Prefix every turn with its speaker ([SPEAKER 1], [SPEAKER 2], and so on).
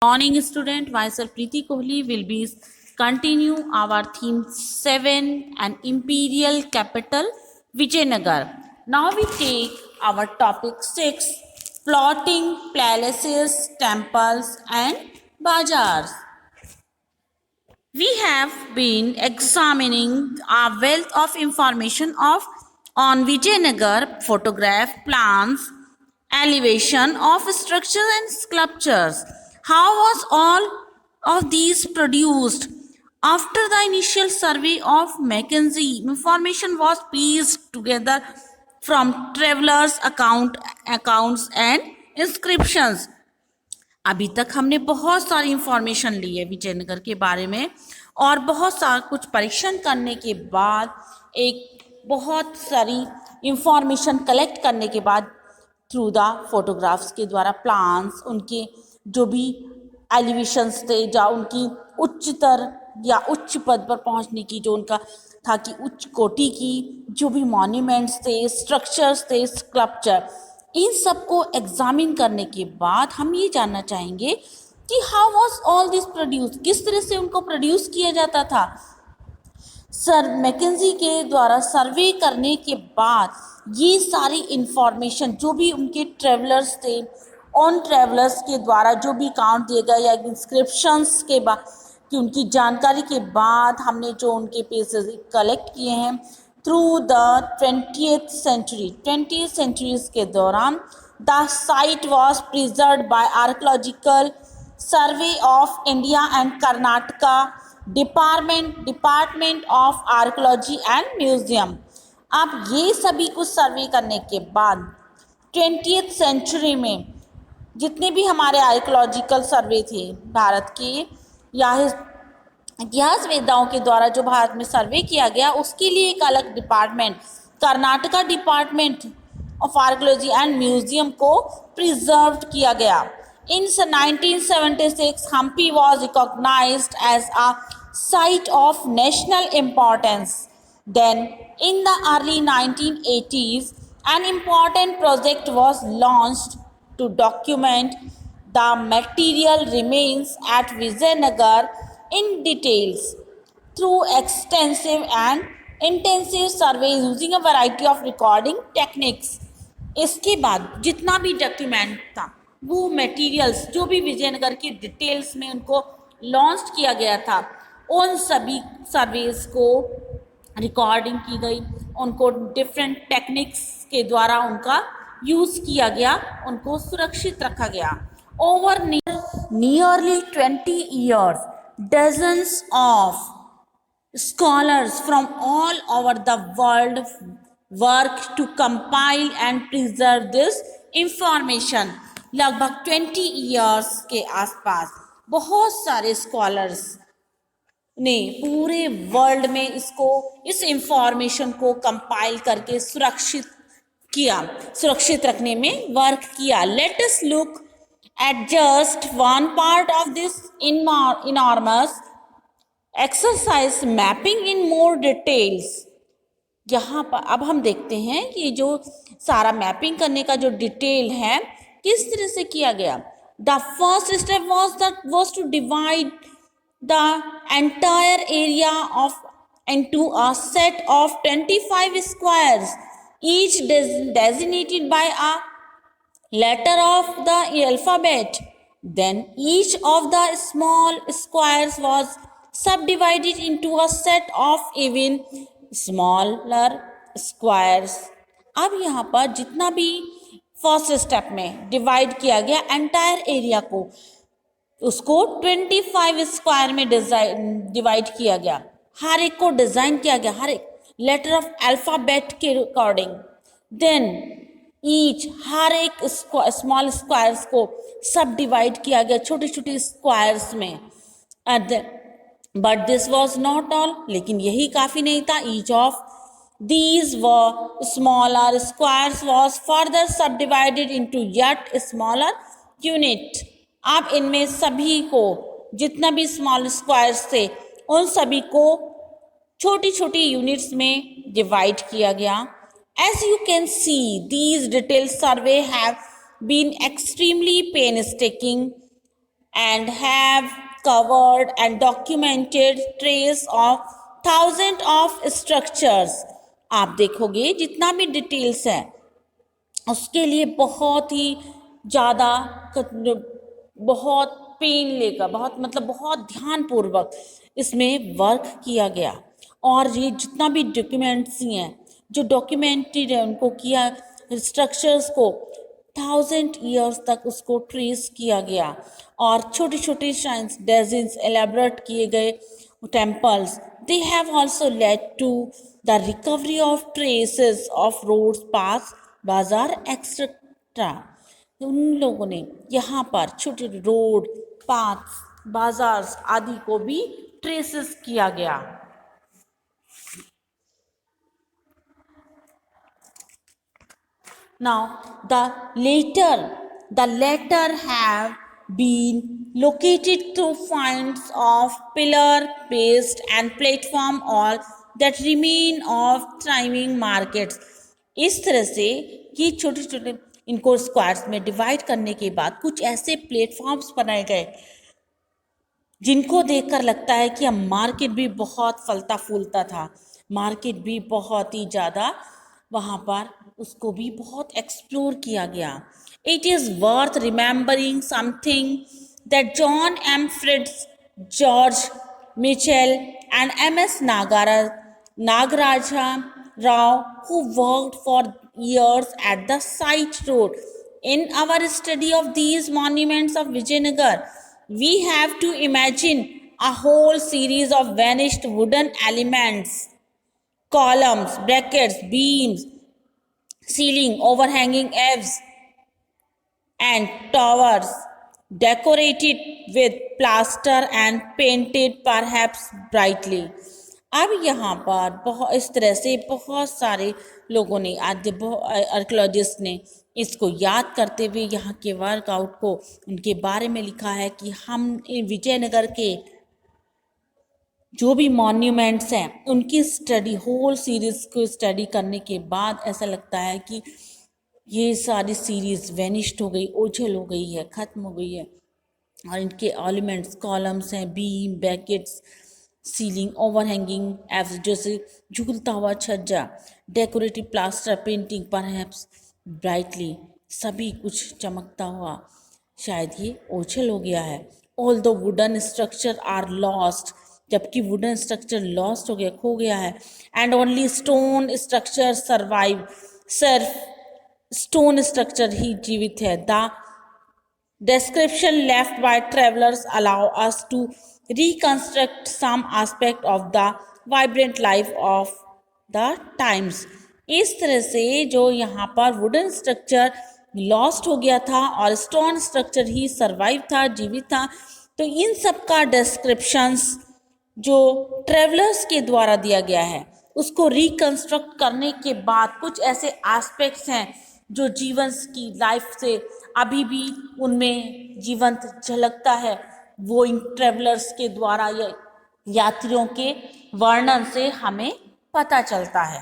[SPEAKER 1] Morning student, myself Preeti Kohli will be continue our theme 7 and imperial capital Vijayanagar. Now we take our topic 6 plotting palaces, temples and bazaars. We have been examining a wealth of information on Vijayanagar photograph plans, elevation of structures and sculptures. How was all of these produced? After the initial survey of Mackenzie, information was pieced together from travelers' accounts and inscriptions. अभी तक हमने बहुत सारी information ली है विजयनगर के बारे में और बहुत सारा कुछ परीक्षण करने के बाद एक बहुत सारी इंफॉर्मेशन कलेक्ट करने के बाद थ्रू द फोटोग्राफ्स के द्वारा प्लान्स उनके जो भी एलिवेशंस थे या उनकी उच्चतर या उच्च पद पर पहुंचने की जो उनका था कि उच्च कोटि की जो भी मॉन्यूमेंट्स थे, स्ट्रक्चर्स थे, स्कल्पचर, इन सबको एग्जामिन करने के बाद हम ये जानना चाहेंगे कि how was all this produce, किस तरह से उनको प्रोड्यूस किया जाता था। सर मैकेंजी के द्वारा सर्वे करने के बाद ये सारी इंफॉर्मेशन जो भी उनके ट्रेवलर्स थे, ऑन ट्रेवलर्स के द्वारा जो भी अकाउंट दिए गए या इंस्क्रिप्शंस के बाद कि उनकी जानकारी के बाद हमने जो उनके पेजेस कलेक्ट किए हैं थ्रू द 20th सेंचुरीज के दौरान the site was preserved by archaeological survey of India and Karnataka department of archaeology and museum. अब ये सभी कुछ सर्वे करने के बाद 20th सेंचुरी में जितने भी हमारे आर्कियोलॉजिकल सर्वे थे भारत के या इतिहास वेदाओं के द्वारा जो भारत में सर्वे किया गया उसके लिए एक अलग department Karnataka department of archaeology and museum को प्रिजर्व किया गया। In 1976 Hampi was recognized as a site of national importance. Then in the early 1980s an important project was launched to document the material remains at Vijayanagar in details through extensive and intensive surveys using a variety of recording techniques। इसके बाद जितना भी document था वो materials जो भी विजयनगर की details में उनको लॉन्च किया गया था उन सभी सर्वेस को रिकॉर्डिंग की गई, उनको डिफरेंट टेक्निक्स के द्वारा उनका यूज़ किया गया, उनको सुरक्षित रखा गया। Over nearly 20 years dozens of scholars from all over the world work to compile and preserve this information। लगभग 20 years के आसपास बहुत सारे स्कॉलर्स ने पूरे वर्ल्ड में इस इंफॉर्मेशन को कंपाइल करके सुरक्षित रखने में वर्क किया। Let us look at just one part of this enormous exercise mapping in more details। यहाँ पर अब हम देखते हैं कि जो सारा मैपिंग करने का जो डिटेल है किस तरह से किया गया। The first step was to divide the entire area into a set of 25 squares, each designated by a letter of the alphabet। Then each of the small squares was subdivided into a set of even smaller squares। अब यहाँ पर जितना भी first step में divide किया गया entire area को उसको 25 स्क्वायर में डिवाइड किया गया, हर एक को डिजाइन किया गया हर एक लेटर ऑफ अल्फाबेट के अकॉर्डिंग। देन ईच हर एक स्मॉल स्क्वायर्स को सब डिवाइड किया गया छोटे छोटे स्क्वायर्स में। But this was not all, लेकिन यही काफ़ी नहीं था। Each of these smaller squares was further subdivided into yet smaller unit. अब इनमें सभी को जितना भी स्मॉल स्क्वायर्स थे उन सभी को छोटी छोटी यूनिट्स में डिवाइड किया गया। As you can see, these detailed survey have been extremely painstaking and have covered and documented trace of thousands of structures. आप देखोगे जितना भी डिटेल्स है उसके लिए बहुत ही ज़्यादा बहुत पेन लेकर बहुत मतलब बहुत ध्यानपूर्वक इसमें वर्क किया गया। और ये जितना भी डॉक्यूमेंट्स हैं जो डॉक्यूमेंटेड है उनको किया स्ट्रक्चर्स को 1000 years तक उसको ट्रेस किया गया। और छोटे छोटे श्राइन्स डेजिन्स एलेबरेट किए गए temples, they have also led to the recovery of traces of roads, paths, बाजार एक्सेट्रा। उन लोगों ने यहाँ पर छोटे रोड पाथ्स बाजार आदि को भी ट्रेसेस किया गया। Now the latter have been located through finds of pillar based and platform all that remain of thriving markets। इस तरह से ये छोटे छोटे इनको स्क्वायर्स में डिवाइड करने के बाद कुछ ऐसे प्लेटफॉर्म्स बनाए गए जिनको देखकर लगता है कि अब मार्केट भी बहुत फलता फूलता था, मार्केट भी बहुत ही ज़्यादा वहाँ पर उसको भी बहुत एक्सप्लोर किया गया। It is worth remembering something that John M Fritz, George Michell and M S. Nagaraja Rao who worked for years at the site road. In our study of these monuments of Vijayanagar, we have to imagine a whole series of vanished wooden elements, columns, brackets, beams, ceiling, overhanging eaves, and towers decorated with plaster and painted perhaps brightly। अब यहाँ पर बहुत इस तरह से बहुत सारे लोगों ने आर्कियोलॉजिस्ट ने इसको याद करते हुए यहाँ के वर्कआउट को उनके बारे में लिखा है कि हम विजयनगर के जो भी मॉन्यूमेंट्स हैं उनकी स्टडी होल सीरीज को स्टडी करने के बाद ऐसा लगता है कि ये सारी सीरीज वेनिश्ड हो गई, ओझल हो गई है, ख़त्म हो गई है। और इनके एलिमेंट्स कॉलम्स हैं, beam, brackets, ceiling, overhanging Aves जैसे झूलता हुआ छज्जा, decorative plaster, painting perhaps brightly, सभी कुछ चमकता हुआ शायद ये ओझल हो गया है। All the wooden structure are lost, जबकि वुडन स्ट्रक्चर लॉस्ट हो गया, खो गया है। And only stone structure survive, सिर्फ स्टोन स्ट्रक्चर ही जीवित है। The description left by travelers allow us to reconstruct some aspect of the vibrant life of the times। इस तरह से जो यहाँ पर वुडन स्ट्रक्चर लॉस्ट हो गया था और स्टोन स्ट्रक्चर ही सर्वाइव था, जीवित था, तो इन सब का डिस्क्रिप्शंस जो ट्रेवलर्स के द्वारा दिया गया है उसको रिकंस्ट्रक्ट करने के बाद कुछ ऐसे एस्पेक्ट्स हैं जो जीवन की लाइफ से अभी भी उनमें जीवंत झलकता है, वो इन ट्रेवलर्स के द्वारा या यात्रियों के वर्णन से हमें पता चलता है।